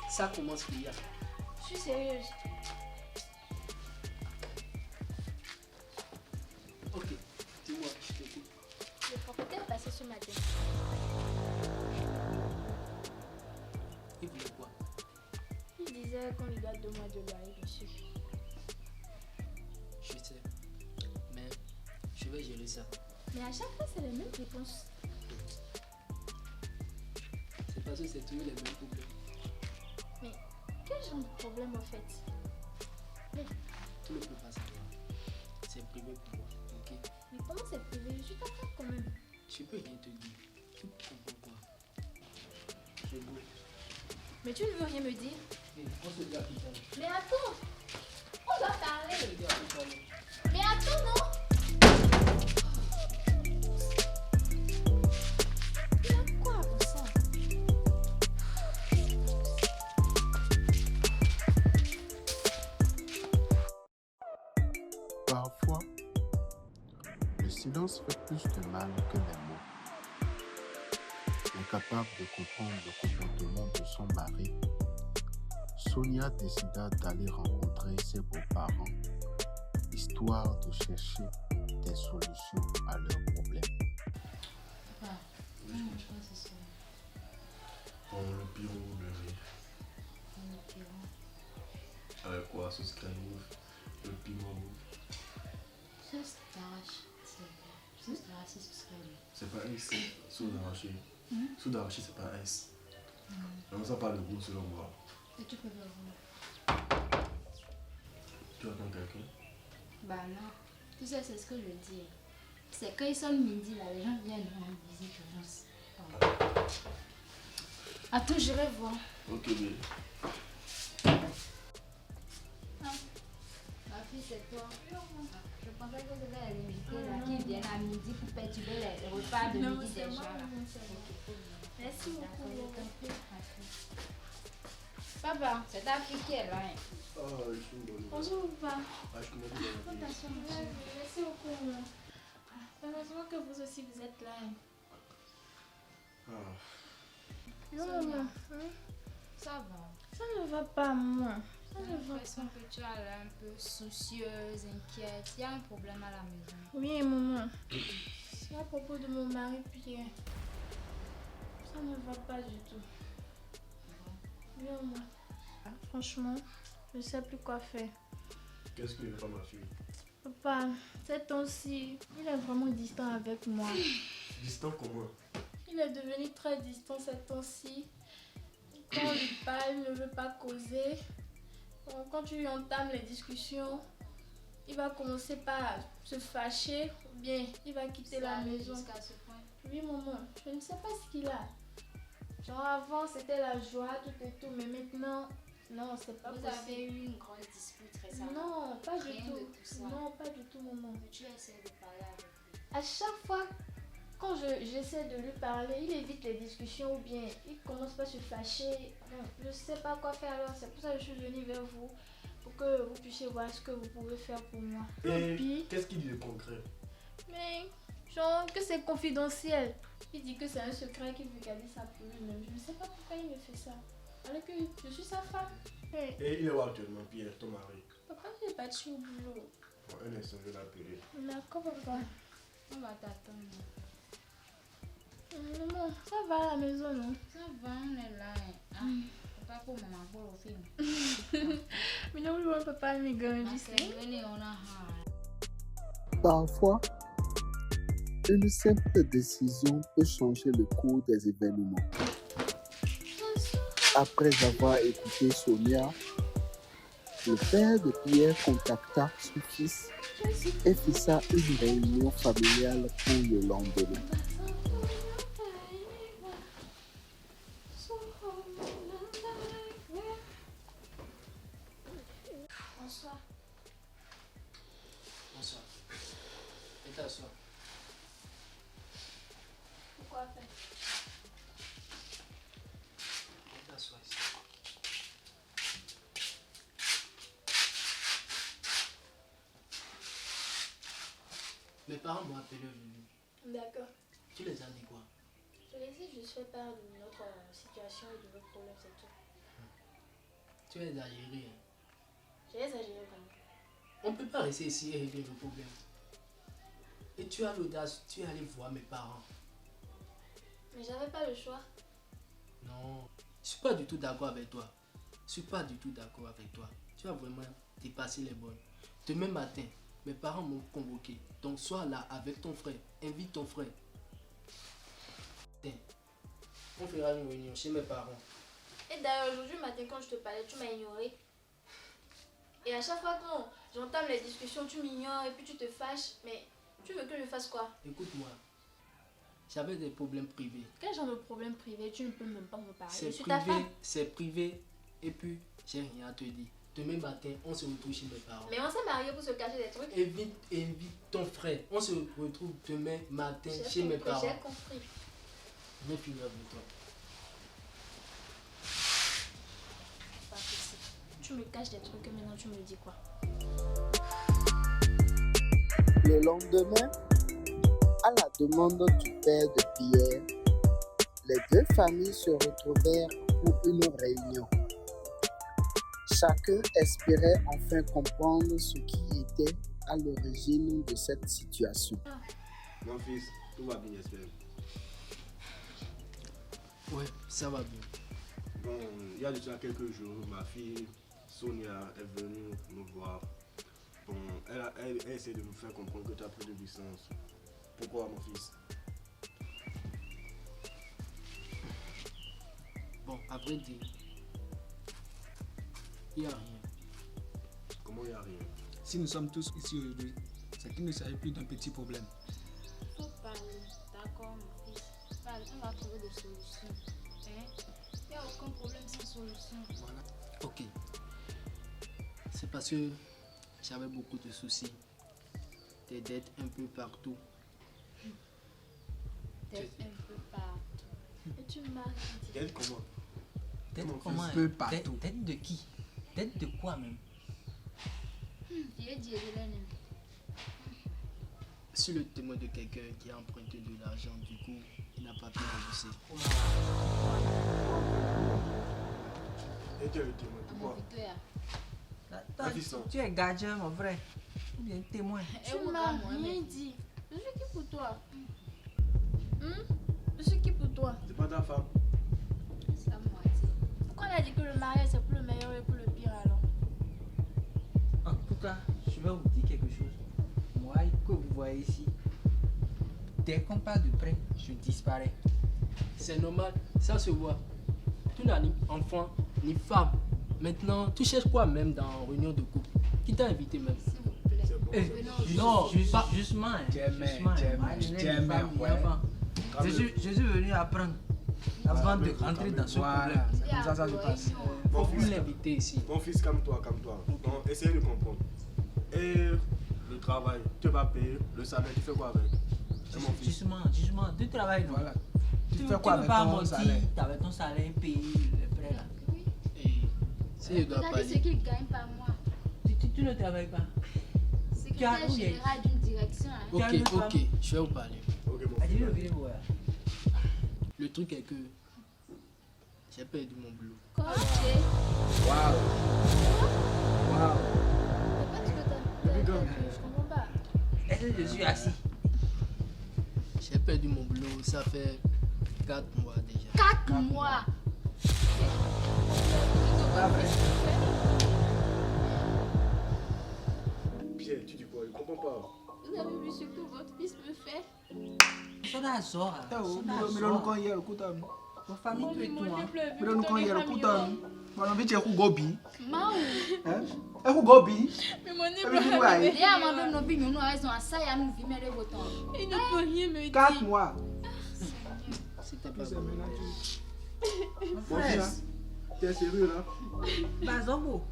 Ça commence qu'il y a. Je suis sérieuse. Ok, dis-moi, je t'écoute. Le propriétaire est passé ce matin. Il voulait quoi? Il disait qu'on lui doit 2 mois de loyer dessus. Je sais, mais je vais gérer ça. Mais à chaque fois, c'est les mêmes réponses. C'est parce que c'est toujours les mêmes problèmes. Mais quel genre de problème en fait? Tu ne peux pas savoir. C'est privé pour moi, ok? Mais comment c'est privé? Je suis ta femme quand même. Je peux rien te dire. Tu comprends quoi? Je veux. Mais tu ne veux rien me dire? On se dit à plus tard. Mais attends! On doit parler! On se dit à plus tard. Mais attends, non! Il y a quoi pour ça? Parfois, le silence fait plus de mal que les mots. Incapable de comprendre le comportement de son mari, Sonia décida d'aller rencontrer ses beaux-parents, histoire de chercher des solutions à leurs problèmes. Papa, je mange pas ce soir. Le pyro, le riz. Le pyro. Avec quoi? Sauce caillou, le piment rouge. Sauce d'arachide, sauce d'arachide, sauce caillou. C'est pas S, sauce d'arachide. Sauce d'arachide, c'est pas S. Mais ça parle de goût selon moi. Et tu peux le voir. Tu attends quelqu'un? Bah non. Tu sais, c'est ce que je dis. C'est quand ils sonne midi, là, les gens viennent nous rendre visite d'urgence. Attends, je vais voir. Ok, bébé. Ma fille, c'est toi. Je pensais que c'était les invités là qui viennent à midi pour perturber les repas de Non, midi c'est des moi, gens. Là. non, c'est moi. Ok, Merci d'accord, je beaucoup. t'en prie, ma fille. Papa, c'est ta fille qui est là. Hein. Ah, je suis une bonne. Bonjour, papa. Ah, je connais bien la vie. Attention, merci beaucoup. Heureusement que vous aussi vous êtes là. Ah, Non, Sonia. maman. Ça va. Ça ne va pas, maman. Ça J'ai ne va l'impression pas. que tu as l'air un peu soucieuse, inquiète. Il y a un problème à la maison. Oui, maman. C'est à propos de mon mari Pierre. Ça ne va pas du tout. Oui, maman. Franchement, je ne sais plus quoi faire. qu'est-ce que je fais, ma fille? Papa, cet temps-ci, il est vraiment distant avec moi. Distant comment? Il est devenu très distant cet temps-ci. Quand on lui parle, il ne veut pas causer. Quand tu lui entames les discussions, il va commencer par se fâcher ou bien il va quitter la maison. Jusqu'à ce point. Oui, maman, je ne sais pas ce qu'il a. Genre avant, c'était la joie, tout et tout, mais maintenant, non, c'est pas Vous avez possible. eu une grande dispute récemment. Non, pas du Rien de tout. tout ça. Non, pas du tout, maman. Mais tu essaies de parler avec lui. À chaque fois, quand j'essaie de lui parler, il évite les discussions ou bien il commence par se fâcher. Bon, je ne sais pas quoi faire alors, c'est pour ça que je suis venue vers vous. Pour que vous puissiez voir ce que vous pouvez faire pour moi. Et puis, qu'est-ce qu'il dit de concret? mais genre que c'est confidentiel. Il dit que c'est un secret qu'il veut garder ça pour lui-même. Je ne sais pas pourquoi il me fait ça. Alors que je suis sa femme. Hey, Et il est où actuellement, Pierre, ton mari? papa, il est parti au boulot. Bon, un instant, je vais l'appeler. D'accord, papa. On va t'attendre. Maman, ça va à la maison, non? Ça va, on est là. Hein. Ah, pas pour maman pour le film. Mais non, oui, papa, il me gagne. Venez, on a. Parfois, une simple décision peut changer le cours des événements. Après avoir écouté Sonia, le père de Pierre contacta son fils et fixa une réunion familiale pour le lendemain. Bonsoir. Bonsoir. Et t'assois. Pourquoi faire? Et t'assois ici. Mes parents m'ont appelé aujourd'hui. D'accord. Tu les as dit quoi? Je les ai juste fait part de notre situation et de nos problèmes, c'est tout. Tu les as gérés. Hein. Je les ai gérés comme On ne peut pas rester ici et régler nos problèmes. Et tu as l'audace, tu es allé voir mes parents. mais j'avais pas le choix. Non, je suis pas du tout d'accord avec toi. Je suis pas du tout d'accord avec toi. Tu as vraiment dépassé les bornes. Demain matin, mes parents m'ont convoqué. Donc sois là avec ton frère. Invite ton frère. Tiens, on fera une réunion chez mes parents. Et d'ailleurs, aujourd'hui matin, quand je te parlais, tu m'as ignoré. Et à chaque fois que j'entame les discussions, tu m'ignores et puis tu te fâches. Mais tu veux que je fasse quoi? Écoute-moi, j'avais des problèmes privés. Quel genre de problème privé? Tu ne peux même pas me parler. C'est Je suis ta privé, femme. c'est privé. Et puis, j'ai rien à te dire. Demain matin, on se retrouve chez mes parents. Mais on s'est mariés pour se cacher des trucs. Invite ton frère. On se retrouve demain matin J'ai chez mes compris, parents. j'ai compris. Je vais finir avec toi. Pas possible. Tu me caches des trucs et maintenant tu me dis quoi? Le lendemain, à la demande du père de Pierre, les deux familles se retrouvèrent pour une réunion. Chacun espérait enfin comprendre ce qui était à l'origine de cette situation. Mon fils, tout va bien, j'espère. Ouais, ça va bien. Bon, il y a déjà quelques jours, ma fille Sonia est venue me voir. Bon, elle essaie de nous faire comprendre que tu as pris de puissance. Pourquoi, mon fils? Bon, à vrai dire, il n'y a rien. Comment il n'y a rien? Si nous sommes tous ici aujourd'hui, c'est qu'il ne s'agit plus d'un petit problème. Faut parler, d'accord, mon fils. Parle, on va trouver des solutions. Hein? Il n'y a aucun problème sans solution. Voilà. Ok. C'est parce que j'avais beaucoup de soucis. Des dettes un peu partout. Peut-être un peu partout. Et tu m'as dit. Quel comment? Tête Comment comment? peu partout. Tête de qui? Tête de quoi même? J'ai dit Hélène. Sur le témoin de quelqu'un qui a emprunté de l'argent, du coup, il n'a pas pu rembourser. Et tu es le témoin, Mon pourquoi? Victoire. Attends, Addison. tu es gardien, mon frère. Ou bien témoin. Et Tu où m'as va, Mohamed? rien dit. Je suis qui pour toi? Je suis qui pour toi? C'est pas ta femme. C'est à moitié. Pourquoi on a dit que le mariage c'est pour le meilleur et pour le pire alors? En tout cas, je vais vous dire quelque chose. Moi, que vous voyez ici, dès qu'on parle de près, je disparais. C'est normal, ça se voit. Tu n'as ni enfant, ni femme. Maintenant, tu cherches quoi même dans réunion de couple? Qui t'a invité même? S'il vous plaît. C'est bon. Venons. Non, pas. Justement, hein, Jamais, justement, hein, jamais, moi, je n'ai ni jamais, femme ni ouais. enfant. Je suis venu apprendre avant de Calme-vous, rentrer dans ce Voilà, problème. c'est comme ça se passe. Faut Mon plus fils, l'inviter ici. mon fils, calme-toi, calme-toi. Bon, essaye de comprendre. Et le travail, tu vas payer. Le salaire, tu fais quoi avec? C'est mon fils. Justement, tu travailles, non? Voilà. Tu Tu fais quoi peux avec pas ton mentir salaire? avec ton salaire payé, les prêts là. Oui. Et si je dois Regardez ce parler, qu'il gagne par mois. Tu ne travailles pas. Secrétaire où il est? général d'une direction. Hein. ok, Calme-toi. ok, je vais vous parler. Ok, mon Allez, fils. le vidéo, voilà. Le truc est que j'ai perdu mon boulot. Quoi? Waouh. Waouh. C'est pas ce que t'as fait. Je comprends pas. Est-ce que je suis assis? J'ai perdu mon boulot, ça fait 4 mois déjà. 4 mois. Pierre, tu dis quoi? Je comprends pas. Vous avez vu ce que votre fils me fait? Soda Zora. Eh, oh, Soda mais le Zora. con hier, écoute, Vos familles, tout et tout. Hein. Pero no con yero putan. Mana biche ku gobi. Mau. E ku gobi. Mais mon E bi wai. Les amants nos bignons, nous raison à ça, il y a nous vie, mais les votants. il ne peut rien me 4 dire. mois. C'était pas C'est bon. ménage. Mon Mon frère, fils, t'es sérieux là? bah Zobo,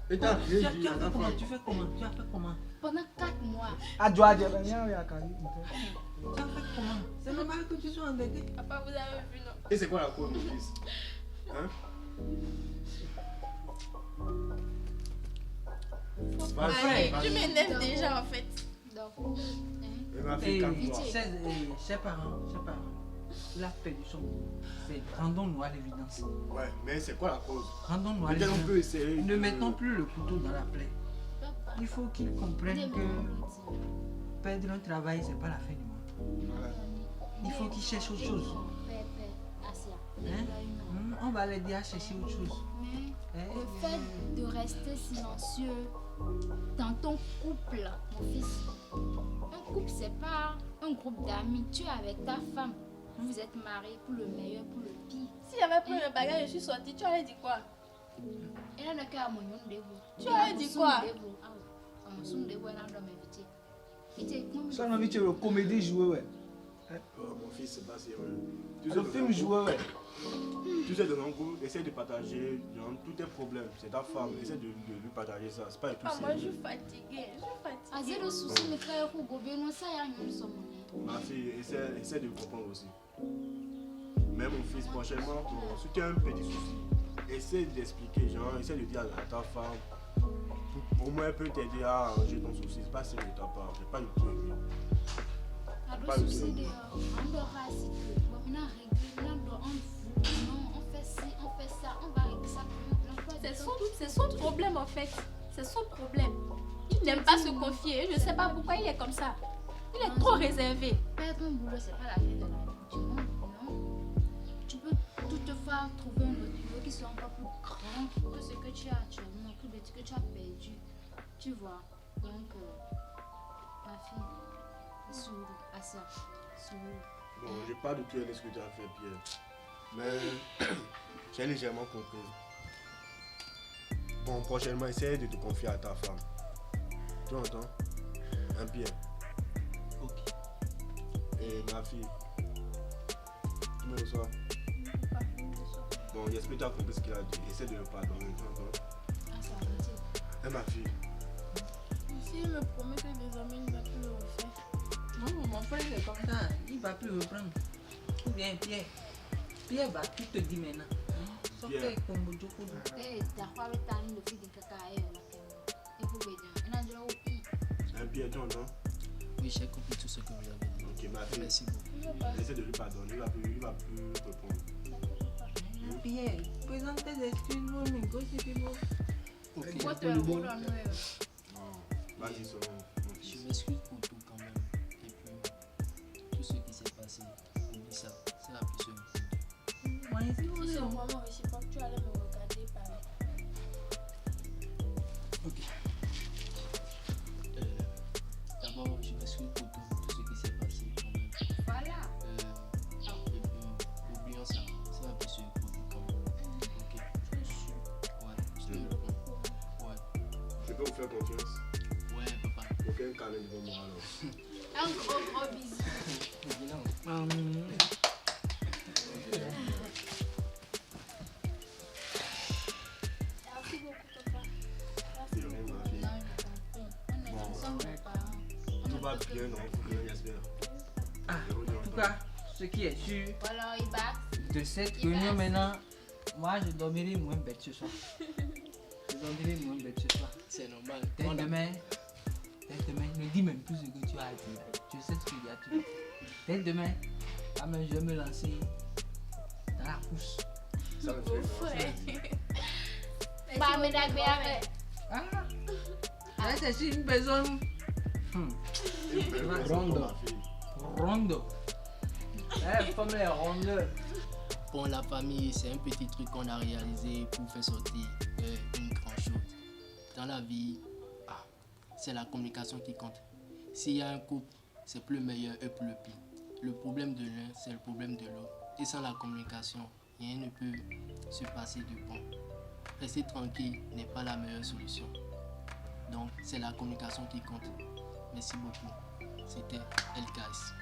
Et t'as tu rien as dit à fait ta comment? femme? Tu fais comment? Tu as fait comment? Pendant 4 mois. Adjoa de ben ya kali. Tu as fait comment? C'est normal que tu sois endetté. Papa, vous avez vu, non? Et c'est quoi la cause, mon fils? Hein? Allez, Vas-y, tu m'énerves déjà en fait. Donc, Et ma Et fille, calme-toi. ses parents, il a perdu son boulot. Rendons-nous à l'évidence. Ouais, mais c'est quoi la cause? Rendons-nous à Peut-être on l'évidence. peut essayer. Ne mettons plus le couteau dans la plaie. papa, Il faut qu'ils comprennent dis-moi, que perdre un travail, c'est pas la fin du monde. Ouais. Il faut qu'ils cherchent autre chose. Père, Asia, Hein? On va l'aider à chercher autre chose. mais Hein? le fait de rester silencieux dans ton couple, mon fils, un couple, c'est pas un groupe d'amis. Tu es avec ta femme. Vous êtes mariés pour le meilleur, pour le pire. Si j'avais pris le bagage, je suis sortie, tu aurais dit quoi? Et là, le cas, mon nom de vous. Tu as dit quoi? Ça non biche le comédie jouer ouais. Oh, mon fils, c'est pas sérieux. Tu sais, Le film jouer ouais. Tu sais, dans un groupe, essaie de partager genre, tous tes problèmes. C'est ta femme, essaie de lui partager ça. C'est pas du tout Ah, moi je sérieux. suis fatiguée, je suis Ah, fatiguée. zéro souci, mais quand il y a un gouvernement, ça y a une somme. Ma fille, essaie de comprendre aussi. Mais mon fils, prochainement, si tu as un petit souci, essaie d'expliquer, genre, essaie de dire à ta femme. Au moins, elle peut t'aider à arranger ton souci. C'est pas sérieux de ta part. C'est pas du tout aimé. Pas de souci de on doit rassiter. Bon, maintenant, régler, maintenant, on fout. Non, on fait ci, on fait ça, on va régler ça. C'est son problème en fait. C'est son problème. Il n'aime pas se confier. Je ne sais pas pourquoi il est comme ça. Il est trop réservé. Perdre un boulot, c'est pas la fin de la vie du monde, non? Tu peux toutefois trouver un autre boulot qui soit encore plus grand que ce que tu as actuellement, que ce que tu as perdu. Tu vois? Donc, ma fille, souris à ça. Souris. Bon, j'ai pas du tout aimé ce que tu as fait, Pierre. Mais j'ai légèrement compris. Bon, prochainement, essaie de te confier à ta femme. Tu entends? Un Pierre. Ok. Et ma fille. Tu me reçois? Bon, j'espère que tu as compris ce qu'il a dit. Essaie de le pardonner. Tu entends? Ah, ça va dire. Et ma fille. S'il me promet que désormais il ne va plus le refaire. Non, mon frère est comme ça. Il va plus reprendre. Ou bien Pierre. Pierre va tout te dire maintenant. Sauf Pierre. que comme Bojoko. Eh, t'as quoi avec ta ligne de fille de caca et il faut bien. Il a dit, oh, Un Pierre, tu entends? Oui, j'ai compris tout ce que vous avez dit. Ok, ma fille. Merci beaucoup. Essaie de lui pardonner. Il va plus répondre. Pierre, présente tes excuses, mon amigo, c'est plus beau. Ok. Moi, tu es bon dans nous. Non. Vas-y, selon mon Je fils. m'excuse pour tout quand même. Et puis, tout ce qui s'est passé, oublie ça. Ça va plus se répondre. Moi, ici, on Si est c'est où? vraiment réciproque, tu allais me regarder parler. Ok. D'abord, je m'excuse pour tout ce qui s'est passé quand même. Voilà. Et puis, oublions ça. Ça va plus se répondre quand même. Ok. Ouais. Je te ouais. Je peux vous faire confiance. Ouais, papa. Aucun câlin devant moi alors. Un gros bisou. Merci beaucoup, papa. C'est rien, ma fille. Non, je t'en prie. On est ensemble, nos parents. Tout va bien, non? Faut que j'espère. Ah, en tout cas, ce qui est sûr, Voilà, il bat. de cette réunion maintenant, moi je dormirai moins bête ce soir. Je dormirai moins bête ce soir. C'est normal. Dès demain, ne dis même plus ce que tu as dit. Je sais ce qu'il y a tout. Dès demain, quand même, je vais me lancer dans la course. Ça me fait grave. Bah, mais d'accord. Ah, là, c'est sur une personne Une belle raison Rondo. pour ma fille. rondo. Eh, comme les rondeurs. Pour la famille, c'est un petit truc qu'on a réalisé pour faire sortir une grande chose. Dans la vie, c'est la communication qui compte. S'il y a un couple, c'est plus le meilleur et plus le pire. Le problème de l'un, c'est le problème de l'autre. Et sans la communication, rien ne peut se passer de bon. Rester tranquille n'est pas la meilleure solution. Donc, c'est la communication qui compte. Merci beaucoup. C'était LKS.